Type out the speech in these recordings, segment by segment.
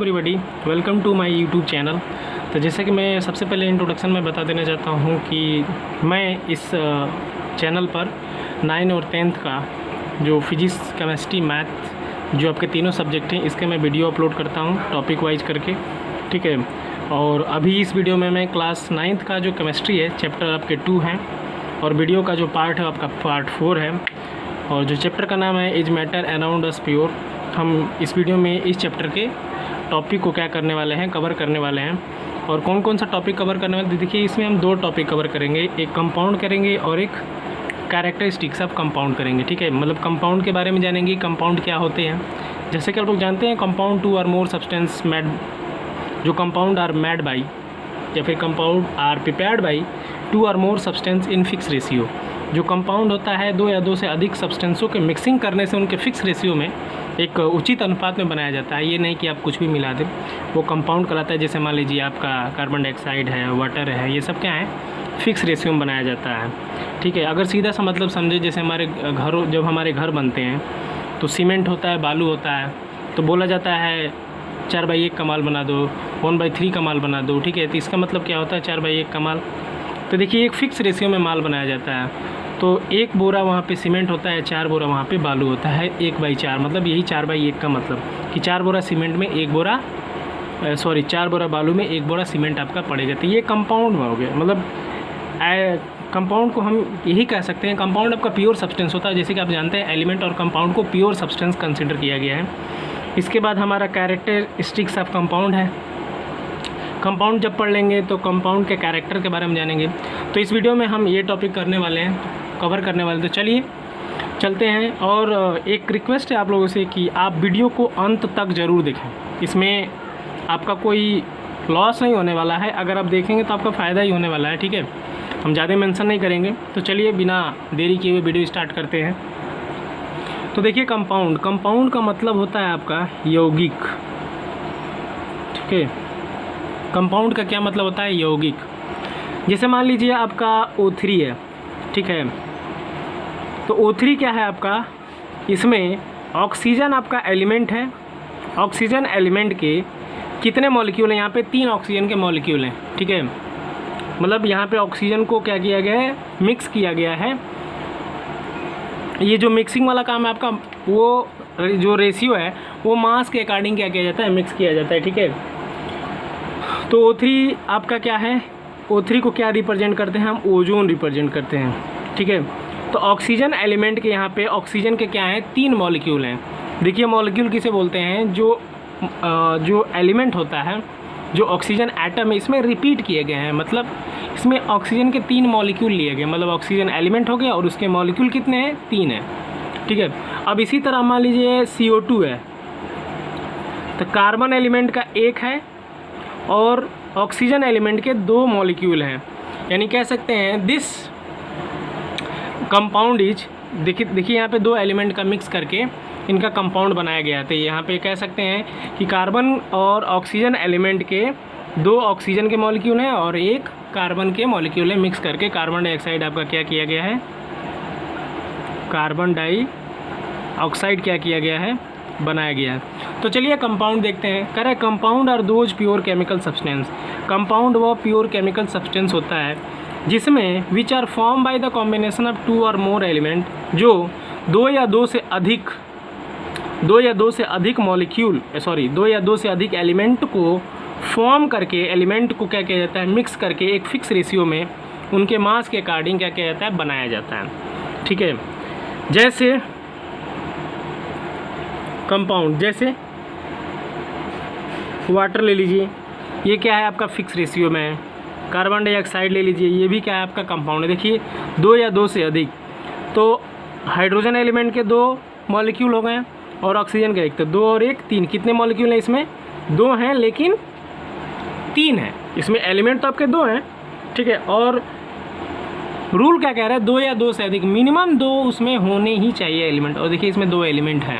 Everybody, welcome to my YouTube channel. तो जैसे कि मैं सबसे पहले इंट्रोडक्शन में बता देना चाहता हूँ कि मैं इस चैनल पर 9 और 10th का जो फिजिक्स, केमिस्ट्री, मैथ जो आपके तीनों सब्जेक्ट हैं इसके मैं वीडियो अपलोड करता हूँ टॉपिक वाइज करके, ठीक है। और अभी इस वीडियो में मैं क्लास 9th का जो केमिस्ट्री है चैप्टर आपके 2 हैं और वीडियो का जो पार्ट है आपका पार्ट 4 है और जो चैप्टर का नाम है is matter around us pure. हम इस वीडियो में इस चैप्टर के टॉपिक को क्या करने वाले हैं, कवर करने वाले हैं। और कौन कौन सा टॉपिक कवर करने वाले, देखिए इसमें हम 2 टॉपिक कवर करेंगे, एक कंपाउंड करेंगे और एक कैरेक्टरिस्टिक्स ऑफ कंपाउंड करेंगे, ठीक है। मतलब कंपाउंड के बारे में जानेंगे, कंपाउंड क्या होते हैं। जैसे कि आप लोग जानते हैं कंपाउंड 2 और मोर सब्सटेंस मेड, जो कंपाउंड आर मेड बाई या फिर कंपाउंड आर प्रिपेयर्ड बाई 2 और more substance in fix ratio. जो कंपाउंड होता है 2 या 2 से अधिक सब्सटेंसों के मिक्सिंग करने से उनके फिक्स रेशियो में एक उचित अनुपात में बनाया जाता है। ये नहीं कि आप कुछ भी मिला दें, वो कंपाउंड कहलाता है। जैसे मान लीजिए आपका कार्बन डाइऑक्साइड है, वाटर है, ये सब क्या है, फिक्स रेशियो में बनाया जाता है, ठीक है। अगर सीधा सा मतलब समझे, जैसे हमारे घरों, जब हमारे घर बनते हैं तो सीमेंट होता है, बालू होता है, तो बोला जाता है 4/1 का माल बना दो, 1/3 का माल बना दो, ठीक है। तो इसका मतलब क्या होता है 4/1 का माल। तो देखिए एक फ़िक्स रेशियो में माल बनाया जाता है। तो 1 बोरा वहाँ पे सीमेंट होता है, 4 बोरा वहाँ पे बालू होता है, 1/4, मतलब यही 4/1 का मतलब कि 4 बोरा सीमेंट में 1 बोरा 4 बोरा बालू में 1 बोरा सीमेंट आपका पड़ेगा। तो ये कंपाउंड में हो गया। मतलब कंपाउंड को हम यही कह सकते हैं, कंपाउंड आपका प्योर सब्सटेंस होता है। जैसे कि आप जानते हैं एलिमेंट और कंपाउंड को प्योर सब्सटेंस कंसिडर किया गया है। इसके बाद हमारा कैरेक्टरिस्टिक्स ऑफ कंपाउंड है। कंपाउंड जब पढ़ लेंगे तो कंपाउंड के कैरेक्टर के बारे में जानेंगे। तो इस वीडियो में हम ये टॉपिक करने वाले हैं, कवर करने वाले। तो चलिए चलते हैं। और एक रिक्वेस्ट है आप लोगों से कि आप वीडियो को अंत तक ज़रूर देखें। इसमें आपका कोई लॉस नहीं होने वाला है, अगर आप देखेंगे तो आपका फ़ायदा ही होने वाला है, ठीक है। हम ज़्यादा मेंशन नहीं करेंगे। तो चलिए बिना देरी किए हुए वीडियो स्टार्ट करते हैं। तो देखिए कंपाउंड का मतलब होता है आपका यौगिक, ठीक है। कंपाउंड का क्या मतलब होता है, यौगिक। जैसे मान लीजिए आपका O3 है, ठीक है। तो O3 क्या है आपका, इसमें ऑक्सीजन आपका एलिमेंट है। ऑक्सीजन एलिमेंट के कितने मॉलिक्यूल हैं, यहाँ पे 3 ऑक्सीजन के मॉलिक्यूल हैं, ठीक है। मतलब यहाँ पे ऑक्सीजन को क्या किया गया है, मिक्स किया गया है। ये जो मिक्सिंग वाला काम है आपका, वो जो रेशियो है वो मास के अकॉर्डिंग क्या किया जाता है, मिक्स किया जाता है, ठीक है। तो O3 आपका क्या है, O3 को क्या रिप्रेजेंट करते हैं हम, ओजोन रिप्रेजेंट करते हैं, ठीक है। तो ऑक्सीजन एलिमेंट के यहाँ पे ऑक्सीजन के क्या हैं, 3 मॉलिक्यूल हैं। देखिए मॉलिक्यूल किसे बोलते हैं, जो एलिमेंट होता है, जो ऑक्सीजन एटम है इसमें रिपीट किए गए हैं। मतलब इसमें ऑक्सीजन के 3 मॉलिक्यूल लिए गए, मतलब ऑक्सीजन एलिमेंट हो गया और उसके मॉलिक्यूल कितने हैं, 3 हैं, ठीक है। अब इसी तरह मान लीजिए CO2 है, तो कार्बन एलिमेंट का 1 है और ऑक्सीजन एलिमेंट के 2 मॉलिक्यूल हैं। यानी कह सकते हैं दिस कंपाउंड इज, देखिए यहाँ पे 2 एलिमेंट का मिक्स करके इनका कंपाउंड बनाया गया। तो यहाँ पे कह सकते हैं कि कार्बन और ऑक्सीजन एलिमेंट के 2 ऑक्सीजन के मॉलिक्यूल हैं और 1 कार्बन के मॉलिक्यूल है। मिक्स करके कार्बन डाइऑक्साइड आपका क्या किया गया है, कार्बन डाइऑक्साइड क्या किया गया है, बनाया गया है। तो चलिए कंपाउंड देखते हैं। कह रहे compound are those pure chemical substance. Compound वो प्योर केमिकल सब्सटेंस होता है जिसमें which are form by the combination of 2 और मोर एलिमेंट, जो 2 या 2 से अधिक एलिमेंट को फॉर्म करके, एलिमेंट को क्या किया जाता है, मिक्स करके एक फिक्स रेशियो में उनके मास के अकॉर्डिंग क्या किया जाता है, बनाया जाता है, ठीक है। जैसे कंपाउंड, जैसे वाटर ले लीजिए, ये क्या है आपका फिक्स रेशियो में है। कार्बन डाइऑक्साइड ले लीजिए, ये भी क्या है आपका कंपाउंड है। देखिए 2 या 2 से अधिक, तो हाइड्रोजन एलिमेंट के 2 मॉलिक्यूल हो गए और ऑक्सीजन का 1, तो 2 और 1 3, कितने मॉलिक्यूल हैं इसमें, 2 हैं लेकिन 3 हैं। इसमें एलिमेंट तो आपके 2 हैं, ठीक है। और रूल क्या कह रहा है, 2 या 2 से अधिक, मिनिमम 2 उसमें होने ही चाहिए एलिमेंट। और देखिए इसमें 2 एलिमेंट हैं।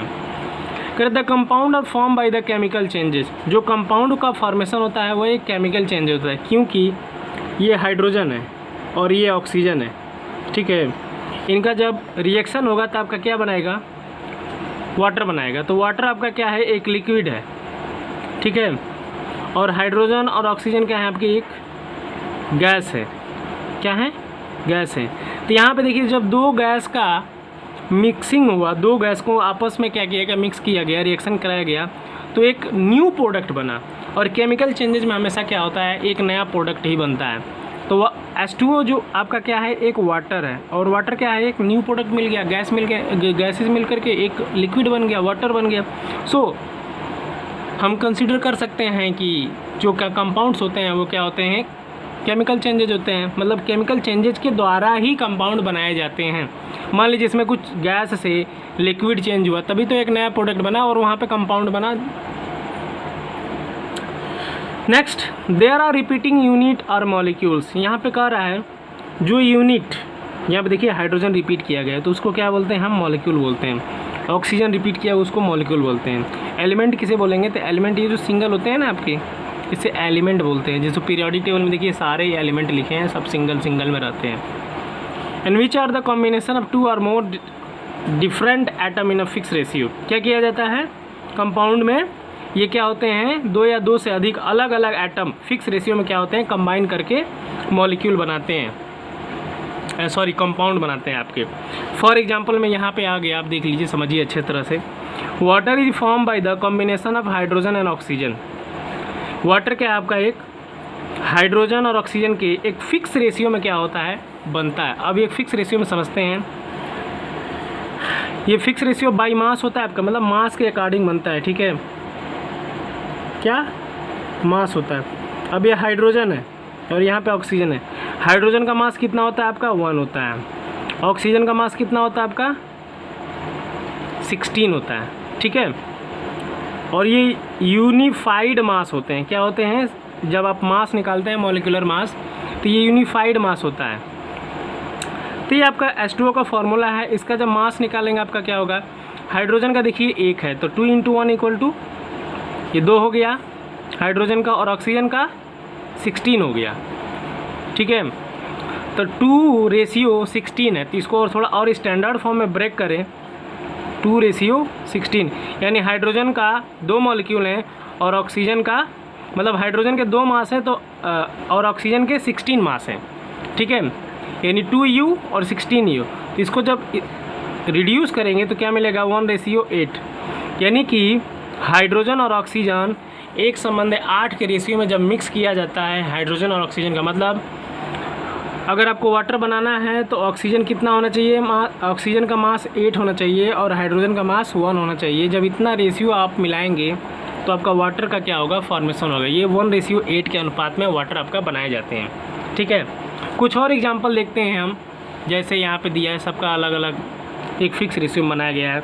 The compound are form by the chemical changes. जो कंपाउंड का फॉर्मेशन होता है वो एक केमिकल चेंज होता है, क्योंकि ये हाइड्रोजन है और ये ऑक्सीजन है, ठीक है। इनका जब रिएक्शन होगा तो आपका क्या बनाएगा, वाटर बनाएगा। तो वाटर आपका क्या है, एक लिक्विड है, ठीक है। और हाइड्रोजन और ऑक्सीजन क्या है आपकी, एक गैस है। क्या है, गैस है। तो यहाँ पे देखिए जब दो गैस का मिक्सिंग हुआ, दो गैस को आपस में क्या किया गया, मिक्स किया गया, रिएक्शन कराया गया, तो एक न्यू प्रोडक्ट बना। और केमिकल चेंजेज में हमेशा क्या होता है, एक नया प्रोडक्ट ही बनता है। तो वह H2O जो आपका क्या है, एक वाटर है, और वाटर क्या है, एक न्यू प्रोडक्ट मिल गया, गैस मिल गया, गैसेस मिल करके एक लिक्विड बन गया, वाटर बन गया। सो हम कंसीडर कर सकते हैं कि जो क्या कंपाउंड्स होते हैं वो क्या होते हैं, केमिकल चेंजेज होते हैं। मतलब केमिकल चेंजेज के द्वारा ही कंपाउंड बनाए जाते हैं। मान लीजिए इसमें कुछ गैस से लिक्विड चेंज हुआ, तभी तो एक नया प्रोडक्ट बना और वहाँ पे कंपाउंड बना। Next, there are repeating unit और मॉलिक्यूल्स। यहाँ पे कह रहा है जो यूनिट, यहाँ पे देखिए हाइड्रोजन रिपीट किया गया है तो उसको क्या बोलते हैं, हम मॉलिक्यूल बोलते हैं। ऑक्सीजन रिपीट किया उसको मॉलिक्यूल बोलते हैं। एलिमेंट किसे बोलेंगे, तो एलिमेंट ये जो सिंगल होते हैं ना आपके, इसे एलिमेंट बोलते हैं। जैसे पीरियोडिक टेबल में देखिए सारे एलिमेंट लिखे हैं, सब सिंगल सिंगल में रहते हैं। And which are the combination of 2 और more different atom in a fix ratio. क्या किया जाता है कंपाउंड में, ये क्या होते हैं, 2 या 2 से अधिक अलग अलग एटम फिक्स रेशियो में क्या होते हैं, कंबाइन करके मॉलिक्यूल बनाते हैं, सॉरी कंपाउंड बनाते हैं आपके। फॉर एग्जांपल में यहाँ पे आ गया, आप देख लीजिए, समझिए अच्छे तरह से। Water is form by the combination of hydrogen and oxygen. Water क्या है आपका, एक हाइड्रोजन और ऑक्सीजन के एक फिक्स रेशियो में क्या होता है, बनता है। अब एक फिक्स रेशियो में समझते हैं, ये फिक्स रेशियो बाई मास होता है आपका, मतलब मास के अकॉर्डिंग बनता है, ठीक है, क्या मास होता है। अब ये हाइड्रोजन है और यहाँ पे ऑक्सीजन है। हाइड्रोजन का मास कितना होता है आपका, 1 होता है। ऑक्सीजन का मास कितना होता है आपका, 16 होता है, ठीक है। और ये यूनिफाइड मास होते हैं। क्या होते हैं, जब आप मास निकालते हैं मॉलिक्यूलर मास, तो ये यूनिफाइड मास होता है। तो ये आपका H2O का फॉर्मूला है। इसका जब मास निकालेंगे आपका क्या होगा, हाइड्रोजन का देखिए 1 है तो 2 × 1 = ये 2 हो गया हाइड्रोजन का, और ऑक्सीजन का 16 हो गया, ठीक है। तो 2:16 है, तो इसको और थोड़ा और स्टैंडर्ड फॉर्म में ब्रेक करें, 2:16, यानी हाइड्रोजन का 2 मॉलिक्यूल हैं और ऑक्सीजन का, मतलब हाइड्रोजन के 2 मास हैं तो और ऑक्सीजन के 16 मास हैं, ठीक है, यानी 2U और 16U। तो इसको जब रिड्यूस करेंगे तो क्या मिलेगा, 1:8, यानी कि हाइड्रोजन और ऑक्सीजन एक संबंध 8 के रेशियो में जब मिक्स किया जाता है हाइड्रोजन और ऑक्सीजन का, मतलब अगर आपको वाटर बनाना है तो ऑक्सीजन कितना होना चाहिए, ऑक्सीजन का मास 8 होना चाहिए और हाइड्रोजन का मास 1 होना चाहिए। जब इतना रेशियो आप मिलाएंगे तो आपका वाटर का क्या होगा, फॉर्मेशन होगा। ये 1:8 के अनुपात में वाटर आपका बनाए जाते हैं, ठीक है। कुछ और एग्जांपल देखते हैं हम, जैसे यहाँ पे दिया है, सबका अलग अलग एक फिक्स रेशियो में बनाया गया है।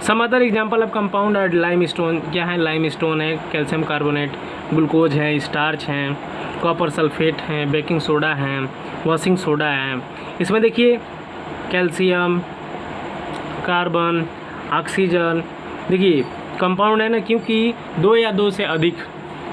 Some other example of compound और लाइम स्टोन। क्या है, लाइम स्टोन है, कैल्शियम कार्बोनेट, ग्लूकोज है, स्टार्च है, कॉपर सल्फेट है, बेकिंग सोडा है, वॉशिंग सोडा है। इसमें देखिए कैल्शियम, कार्बन, ऑक्सीजन, देखिए कंपाउंड है ना, क्योंकि 2 या 2 से अधिक।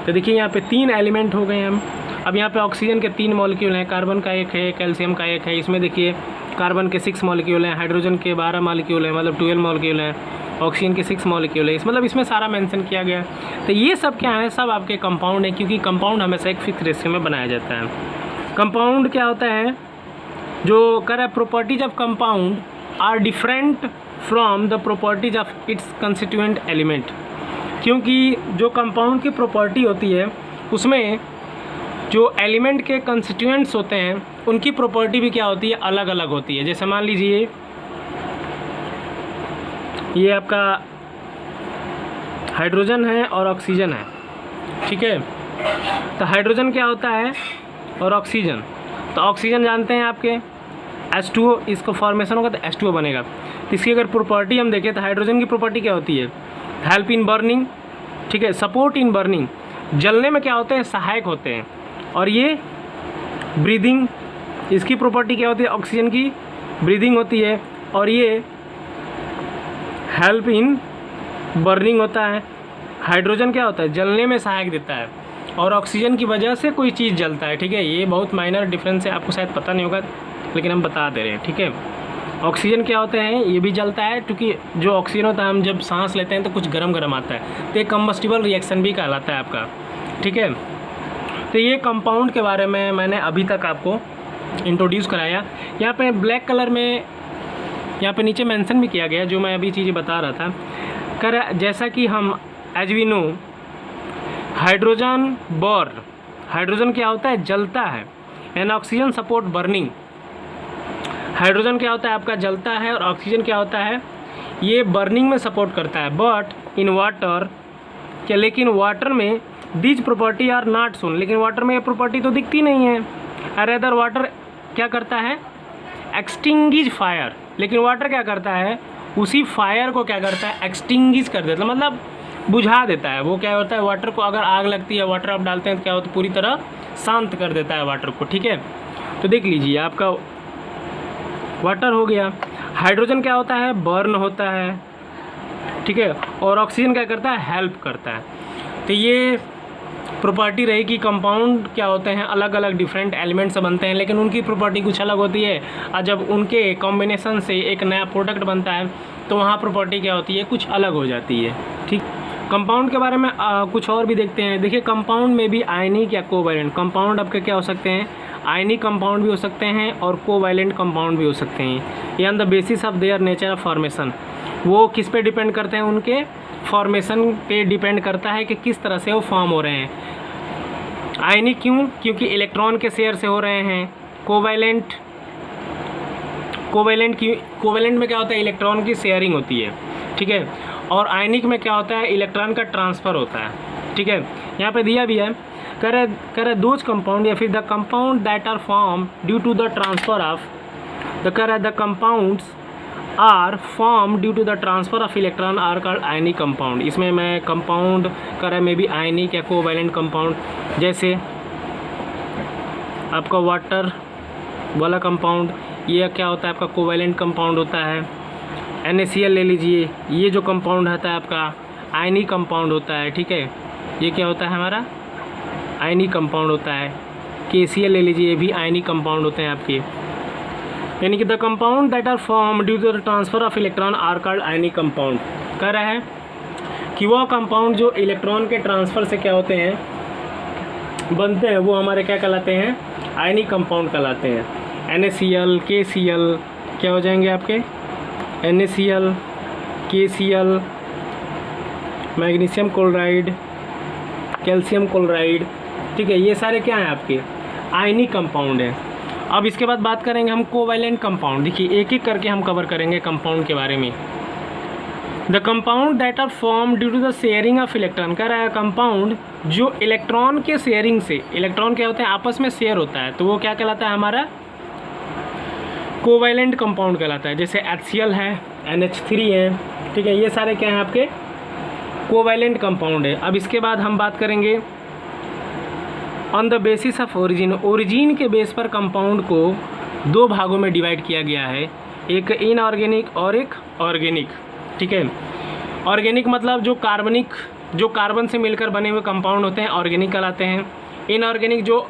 तो देखिए यहाँ पे 3 एलिमेंट हो गए हम। अब यहाँ पे ऑक्सीजन के 3 मॉलिक्यूल हैं, कार्बन का 1 है, कैल्शियम का 1 है। इसमें देखिए कार्बन के 6 मॉलिक्यूल हैं, हाइड्रोजन के 12 मॉलिक्यूल हैं, मतलब 12 मॉलिक्यूल हैं, ऑक्सीजन के 6 मॉलिक्यूल है। मतलब इसमें सारा मेंशन किया गया है। तो ये सब क्या है, सब आपके कंपाउंड है, क्योंकि कंपाउंड हमेशा एक फिक्स रेशियो में बनाया जाता है। कंपाउंड क्या होता है, जो कर रहा है, properties of compound are different from the properties of its constituent element. क्योंकि जो कंपाउंड की प्रॉपर्टी होती है उसमें जो एलिमेंट के कंस्टिट्यूएंट्स होते हैं उनकी प्रॉपर्टी भी क्या होती है, अलग अलग होती है। जैसे मान लीजिए ये आपका हाइड्रोजन है और ऑक्सीजन है, ठीक है। तो हाइड्रोजन क्या होता है और ऑक्सीजन, तो ऑक्सीजन जानते हैं आपके H2O, इसका फॉर्मेशन होगा तो H2O बनेगा। तो इसकी अगर प्रॉपर्टी हम देखें तो हाइड्रोजन की प्रॉपर्टी क्या होती है, हेल्प इन बर्निंग, ठीक है, सपोर्ट इन बर्निंग, जलने में क्या होते हैं, सहायक होते हैं। और ये ब्रीदिंग, इसकी प्रॉपर्टी क्या होती है, ऑक्सीजन की ब्रीदिंग होती है। और ये हेल्प इन बर्निंग होता है। हाइड्रोजन क्या होता है, जलने में सहायक देता है, और ऑक्सीजन की वजह से कोई चीज़ जलता है, ठीक है। ये बहुत माइनर डिफरेंस है, आपको शायद पता नहीं होगा लेकिन हम बता दे रहे हैं, ठीक है। ऑक्सीजन क्या होते हैं, ये भी जलता है, क्योंकि जो ऑक्सीजन होता है हम जब सांस लेते हैं तो कुछ गर्म गर्म आता है, तो ये कंबस्टिबल रिएक्शन भी कहलाता है आपका, ठीक है। तो ये कंपाउंड के बारे में मैंने अभी तक आपको इंट्रोड्यूस कराया। यहाँ पे ब्लैक कलर में यहाँ पे नीचे मेंशन भी किया गया जो मैं अभी चीज़ें बता रहा था। जैसा कि हम as we know hydrogen burn, hydrogen क्या होता है, जलता है, and oxygen support burning. Hydrogen क्या होता है आपका, जलता है, और ऑक्सीजन क्या होता है, ये बर्निंग में सपोर्ट करता है। बट इन वाटर क्या, लेकिन वाटर में these property are not shown, लेकिन वाटर में ये प्रॉपर्टी तो दिखती नहीं है। अरेदर वाटर क्या करता है, एक्सटिंग्विश फायर, लेकिन वाटर क्या करता है, उसी फायर को क्या करता है, एक्सटिंग्विश कर देता है, मतलब बुझा देता है। वो क्या होता है, वाटर को अगर आग लगती है, वाटर आप डालते हैं तो क्या होता है, पूरी तरह शांत कर देता है वाटर को, ठीक है। तो देख लीजिए आपका वाटर हो गया। हाइड्रोजन क्या होता है, बर्न होता है, ठीक है, और ऑक्सीजन क्या करता है, हेल्प करता है। तो ये प्रॉपर्टी रही कि कंपाउंड क्या होते हैं, अलग अलग डिफरेंट एलिमेंट से बनते हैं, लेकिन उनकी प्रॉपर्टी कुछ अलग होती है, और जब उनके कॉम्बिनेशन से एक नया प्रोडक्ट बनता है तो वहाँ प्रॉपर्टी क्या होती है, कुछ अलग हो जाती है, ठीक। कंपाउंड के बारे में कुछ और भी देखते हैं। देखिए कंपाउंड में भी आयनिक या कोवैलेंट कंपाउंड आपके क्या हो सकते हैं, आयनिक कंपाउंड भी हो सकते हैं और कोवैलेंट कंपाउंड भी हो सकते हैं। ये on the basis of their nature of formation, वो किस पे डिपेंड करते हैं, उनके फॉर्मेशन पे डिपेंड करता है कि किस तरह से वो फॉर्म हो रहे हैं। आयनिक क्यों, क्योंकि इलेक्ट्रॉन के शेयर से हो रहे हैं। कोवैलेंट कोवैलेंट में क्या होता है, इलेक्ट्रॉन की शेयरिंग होती है, ठीक है। और आयनिक में क्या होता है, इलेक्ट्रॉन का ट्रांसफ़र होता है, ठीक है। यहाँ पे दिया भी है, करे दोज कंपाउंड या फिर the compound that are form due to the transfer of the compounds are form due to the transfer of electron are called ionic compound. इसमें मैं कंपाउंड करे में भी आयनिक या कोवैलेंट कंपाउंड, जैसे आपका वाटर वाला कंपाउंड, ये क्या होता है आपका कोवैलेंट कंपाउंड होता है। NaCl ले लीजिए, ये जो कंपाउंड होता है आपका आयनिक कंपाउंड होता है, ठीक है, ये क्या होता है हमारा आयनिक कंपाउंड होता है। KCl ले लीजिए, ये भी आयनिक कंपाउंड होते हैं आपके। यानी कि the compound that are form due to the transfer of electron are called ionic compound. कह रहा है कि वह कंपाउंड जो इलेक्ट्रॉन के ट्रांसफ़र से क्या होते हैं, बनते हैं, वो हमारे क्या कहलाते हैं, आयनिक कंपाउंड कहलाते हैं। NaCl KCl क्या हो जाएंगे आपके, NaCl KCl, magnesium chloride, calcium chloride, ठीक है, ये सारे क्या हैं आपके आयनिक कंपाउंड हैं। अब इसके बाद बात करेंगे हम कोवैलेंट कंपाउंड। देखिए एक एक करके हम कवर करेंगे कंपाउंड के बारे में। The compound that are form due to the sharing of electron, कह रहा है कंपाउंड जो इलेक्ट्रॉन के शेयरिंग से, इलेक्ट्रॉन क्या होता है आपस में शेयर होता है, तो वो क्या कहलाता है हमारा कोवैलेंट कंपाउंड कहलाता है। जैसे HCl है, NH3 है, ठीक है, ये सारे क्या हैं आपके कोवैलेंट कंपाउंड है। अब इसके बाद हम बात करेंगे on the basis of origin. Origin के बेस पर कंपाउंड को दो भागों में डिवाइड किया गया है, एक इनऑर्गेनिक और एक ऑर्गेनिक, ठीक है। ऑर्गेनिक मतलब जो कार्बन से मिलकर बने हुए कंपाउंड होते हैं ऑर्गेनिक कहलाते हैं। इनऑर्गेनिक जो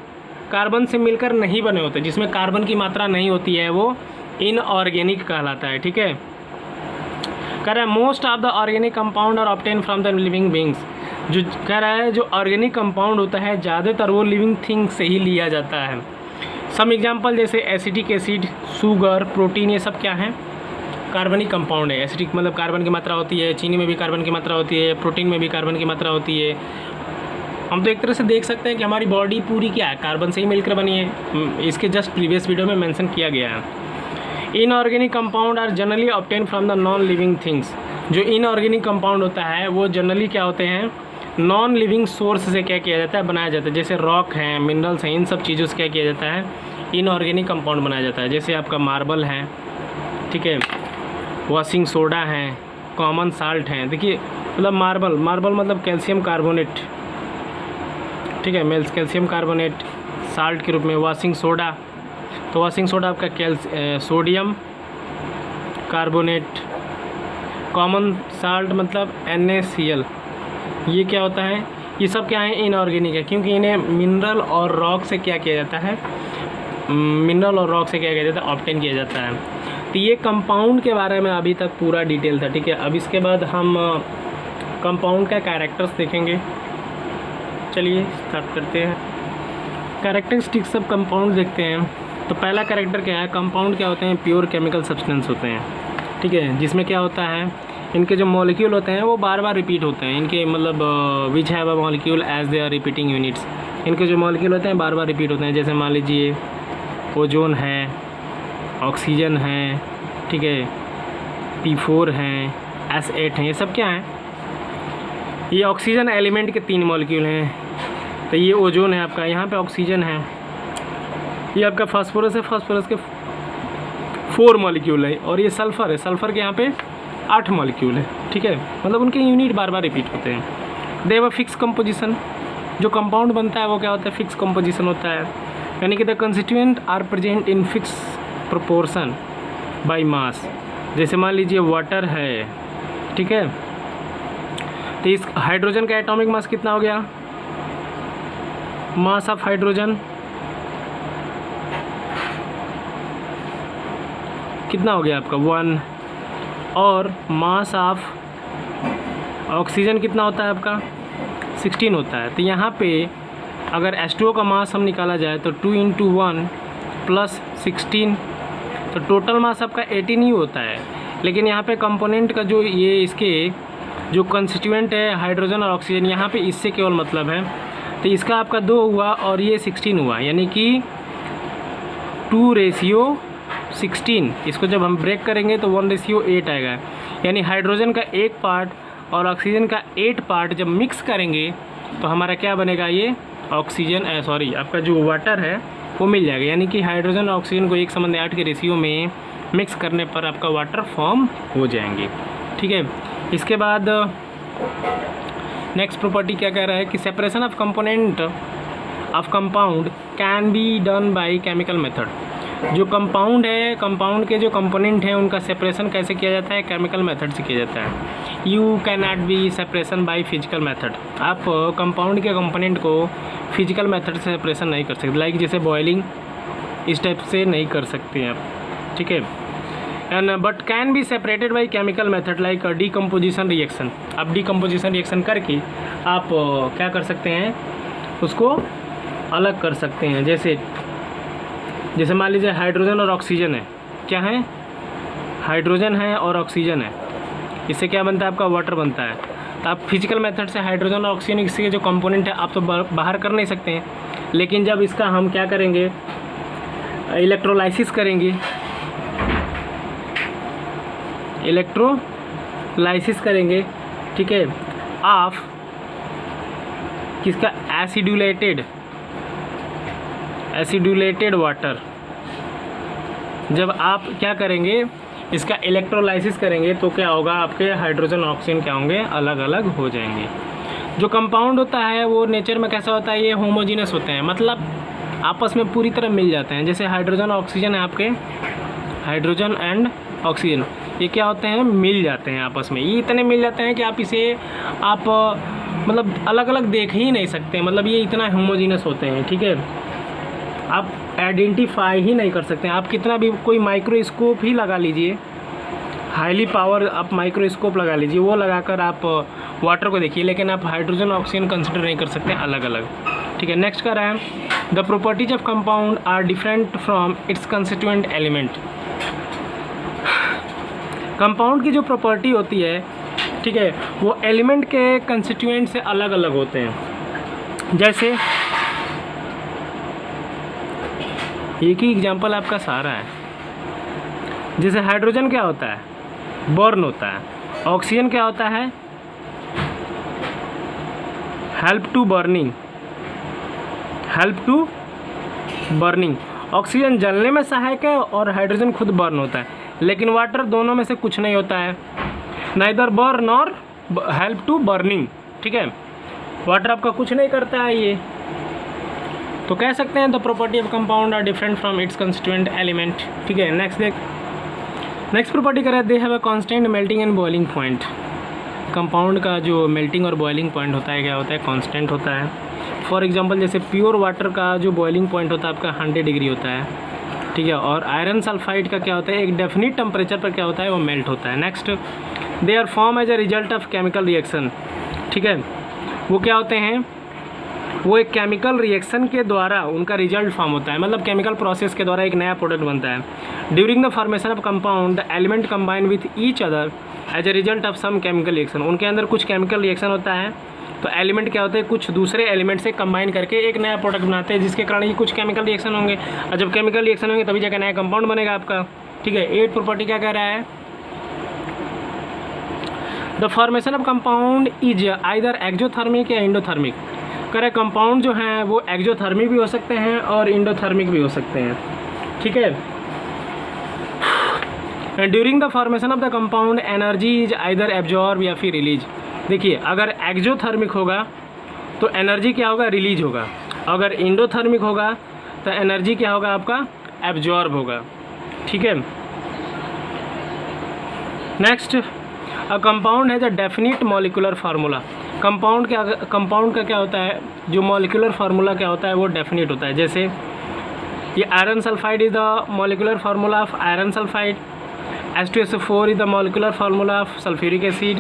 कार्बन से मिलकर नहीं बने होते, जिसमें कार्बन की मात्रा नहीं होती है, वो इनऑर्गेनिक कहलाता है, ठीक है। कह रहा है most of the organic compound are obtain from the living beings. जो कह रहा है जो ऑर्गेनिक कंपाउंड होता है ज़्यादातर वो लिविंग थिंग से ही लिया जाता है। सम एग्जांपल जैसे एसिटिक एसिड, शुगर, प्रोटीन, ये सब क्या हैं कार्बनिक कंपाउंड है। एसिटिक मतलब कार्बन की मात्रा होती है, चीनी में भी कार्बन की मात्रा होती है, प्रोटीन में भी कार्बन की मात्रा होती है। हम तो एक तरह से देख सकते हैं कि हमारी बॉडी पूरी क्या है, कार्बन से ही मिलकर बनी है। इसके जस्ट प्रीवियस वीडियो में मेंशन किया गया है। Inorganic compound are generally obtain from the non living things. जो इनऑर्गेनिक कंपाउंड होता है वो जनरली क्या होते हैं, नॉन लिविंग सोर्स से क्या किया जाता है, बनाया जाता है। जैसे रॉक हैं, मिनरल्स हैं, इन सब चीज़ों से क्या किया जाता है, इनऑर्गेनिक कंपाउंड बनाया जाता है। जैसे आपका मार्बल है, ठीक है, वॉशिंग सोडा है, कॉमन साल्ट हैं। देखिए मतलब मार्बल मतलब कैल्शियम कार्बोनेट, ठीक है, कैल्शियम कार्बोनेट साल्ट के रूप में। वॉशिंग सोडा, तो वॉशिंग सोडा आपका सोडियम कार्बोनेट। कॉमन साल्ट मतलब NaCl, ये क्या होता है, ये सब क्या है इनऑर्गेनिक है, क्योंकि इन्हें मिनरल और रॉक से क्या किया जाता है, मिनरल और रॉक से क्या किया जाता है, ऑब्टेन किया जाता है। तो ये कंपाउंड के बारे में अभी तक पूरा डिटेल था, ठीक है। अब इसके बाद हम कंपाउंड का कैरेक्टर्स देखेंगे। चलिए स्टार्ट करते हैं। कैरेक्टरिस्टिक्स ऑफ कंपाउंड देखते हैं। तो पहला कैरेक्टर क्या है, कंपाउंड क्या होते हैं, प्योर केमिकल सब्सटेंस होते हैं, ठीक है, जिसमें क्या होता है, इनके जो मॉलिक्यूल होते हैं वो बार बार रिपीट होते हैं। इनके मतलब which have a molecule as they are repeating units, इनके जो मॉलिक्यूल होते हैं बार बार रिपीट होते हैं। जैसे मान लीजिए ओजोन है, ऑक्सीजन है, ठीक है, P4 हैं, S8 हैं, ये सब क्या हैं, ये ऑक्सीजन एलिमेंट के 3 मॉलिक्यूल हैं। तो ये ओजोन है आपका, यहाँ पे ऑक्सीजन है, ये आपका फास्फोरस है, फास्फोरस के 4 मॉलिक्यूल है, और ये सल्फ़र है, सल्फ़र के यहाँ पे 8 मॉलिक्यूल है, ठीक है। मतलब उनके यूनिट बार बार रिपीट होते हैं। दे हैव अ फिक्स कंपोजिशन, जो कंपाउंड बनता है वो क्या होता है, फिक्स कंपोजिशन होता है, यानी कि the constituent are present in fix proportion by mass. जैसे मान लीजिए वाटर है, ठीक है, तो इस हाइड्रोजन का एटॉमिक मास कितना हो गया, मास ऑफ हाइड्रोजन कितना हो गया आपका 1, और मास ऑफ ऑक्सीजन कितना होता है आपका 16 होता है। तो यहाँ पे अगर H2O का मास हम निकाला जाए तो 2 × 1 + 16, तो टोटल मास आपका 18 ही होता है। लेकिन यहाँ पे कंपोनेंट का जो ये इसके जो कंस्टिट्यूएंट है हाइड्रोजन और ऑक्सीजन, यहाँ पे इससे केवल मतलब है, तो इसका आपका 2 हुआ और ये 16 हुआ, यानी कि 2:16। इसको जब हम ब्रेक करेंगे तो 1:8 आएगा, यानी हाइड्रोजन का 1 पार्ट और ऑक्सीजन का 8 पार्ट जब मिक्स करेंगे तो हमारा क्या बनेगा, ये ऑक्सीजन आपका जो वाटर है वो मिल जाएगा। यानी कि हाइड्रोजन और ऑक्सीजन को 1:8 के रेशियो में मिक्स करने पर आपका वाटर फॉर्म हो जाएंगे, ठीक है। इसके बाद नेक्स्ट प्रॉपर्टी क्या कह रहा है कि separation of component of compound can be done by chemical method. जो कंपाउंड है, कंपाउंड के जो कंपोनेंट हैं उनका सेपरेशन कैसे किया जाता है, केमिकल मेथड से किया जाता है। You can not be separation by physical method. आप कंपाउंड के कंपोनेंट को फिजिकल मेथड से सेपरेशन नहीं कर सकते, लाइक जैसे बॉयलिंग, इस टाइप से नहीं कर सकते हैं आप, ठीक है। And but can be separated by chemical method like decomposition reaction. आप डीकम्पोजिशन रिएक्शन करके आप क्या कर सकते हैं, उसको अलग कर सकते हैं। जैसे मान लीजिए हाइड्रोजन और ऑक्सीजन है, क्या है, हाइड्रोजन है और ऑक्सीजन है, इससे क्या बनता है आपका वाटर बनता है। तो आप फिजिकल मेथड से हाइड्रोजन और ऑक्सीजन इसके जो कंपोनेंट है आप तो बाहर कर नहीं सकते हैं, लेकिन जब इसका हम क्या करेंगे, इलेक्ट्रोलाइसिस करेंगे, इलेक्ट्रोलाइसिस करेंगे, ठीक है, ऑफ किसका, एसिडुलेटेड वाटर। जब आप क्या करेंगे, इसका इलेक्ट्रोलाइसिस करेंगे तो क्या होगा, आपके हाइड्रोजन ऑक्सीजन क्या होंगे, अलग अलग हो जाएंगे। जो कंपाउंड होता है वो नेचर में कैसा होता है, ये होमोजीनस होते हैं, मतलब आपस में पूरी तरह मिल जाते हैं। जैसे हाइड्रोजन और ऑक्सीजन है आपके, हाइड्रोजन एंड ऑक्सीजन ये क्या होते हैं, मिल जाते हैं आपस में, ये इतने मिल जाते हैं कि आप इसे मतलब अलग अलग देख ही नहीं सकते, मतलब ये इतना होमोजीनस होते हैं, ठीक है। आप आइडेंटिफाई ही नहीं कर सकते हैं। आप कितना भी कोई माइक्रोस्कोप ही लगा लीजिए, हाईली पावर आप माइक्रोस्कोप लगा लीजिए, वो लगाकर आप वाटर को देखिए, लेकिन आप हाइड्रोजन ऑक्सीजन कंसिडर नहीं कर सकते अलग अलग, ठीक है। नेक्स्ट कर रहा है, the properties of compound are different from its constituent element. Compound की जो प्रॉपर्टी होती है, ठीक है, वो एलिमेंट के कंस्टिट्यूएंट से अलग अलग होते हैं। जैसे एक ही एग्जांपल आपका सारा है। जैसे हाइड्रोजन क्या होता है, बर्न होता है, ऑक्सीजन क्या होता है, हेल्प टू बर्निंग। ऑक्सीजन जलने में सहायक है और हाइड्रोजन खुद बर्न होता है, लेकिन वाटर दोनों में से कुछ नहीं होता है, नाइदर बर्न और हेल्प टू बर्निंग, ठीक है। वाटर आपका कुछ नहीं करता है ये, तो कह सकते हैं the property of compound are different from its constituent element, ठीक है। नेक्स्ट प्रॉपर्टी करें, they have a constant melting and boiling point. Compound का जो मेल्टिंग और बॉइलिंग पॉइंट होता है क्या होता है, कांस्टेंट होता है। फॉर एग्जांपल जैसे प्योर वाटर का जो बॉइलिंग पॉइंट होता है आपका 100 डिग्री होता है, ठीक है। और आयरन सल्फाइड का क्या होता है, एक डेफिनिट टेम्परेचर पर क्या होता है, वो मेल्ट होता है। Next, they are form as a result of chemical reaction, ठीक है। वो क्या होते हैं, वो एक केमिकल रिएक्शन के द्वारा उनका रिजल्ट फॉर्म होता है, मतलब केमिकल प्रोसेस के द्वारा एक नया प्रोडक्ट बनता है। During the formation of compound the element combine with each other as a result of some chemical reaction, उनके अंदर कुछ केमिकल रिएक्शन होता है, तो एलिमेंट क्या होते हैं, कुछ दूसरे एलिमेंट से कंबाइन करके एक नया प्रोडक्ट बनाते हैं, जिसके कारण ये कुछ केमिकल रिएक्शन होंगे, और जब केमिकल रिएक्शन होंगे तभी जाकर नया कंपाउंड बनेगा आपका, ठीक है। 8 प्रॉपर्टी क्या कह रहा है, the formation of compound is either exothermic या इंडोथर्मिक। कह रहे कंपाउंड जो हैं वो एक्जोथर्मिक भी हो सकते हैं और इंडोथर्मिक भी हो सकते हैं, ठीक है। And during the formation of the compound energy is either absorb या फिर रिलीज। देखिए, अगर एक्जोथर्मिक होगा तो एनर्जी क्या होगा, रिलीज होगा, अगर इंडोथर्मिक होगा तो एनर्जी क्या होगा आपका, एब्जॉर्ब होगा, ठीक है। Next, a compound has a definite molecular formula. Compound का क्या होता है, जो मॉलिक्यूलर फार्मूला क्या होता है वो डेफिनिट होता है। जैसे ये iron sulphide is the molecular formula of iron sulphide, H2SO4 is the molecular formula of sulphuric acid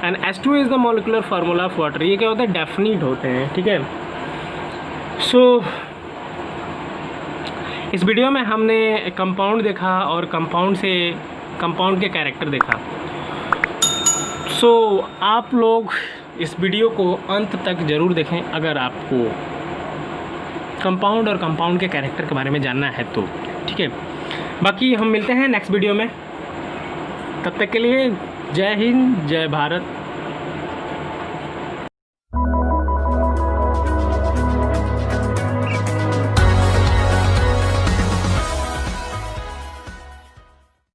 and H2 is the molecular formula of water. ये क्या होता है, डेफिनिट होते हैं, ठीक है। सो इस वीडियो में हमने कंपाउंड देखा और कंपाउंड के कैरेक्टर देखा। सो आप लोग इस वीडियो को अंत तक ज़रूर देखें अगर आपको कंपाउंड और कंपाउंड के कैरेक्टर के बारे में जानना है तो, ठीक है। बाकी हम मिलते हैं नेक्स्ट वीडियो में, तब तक के लिए जय हिंद, जय भारत।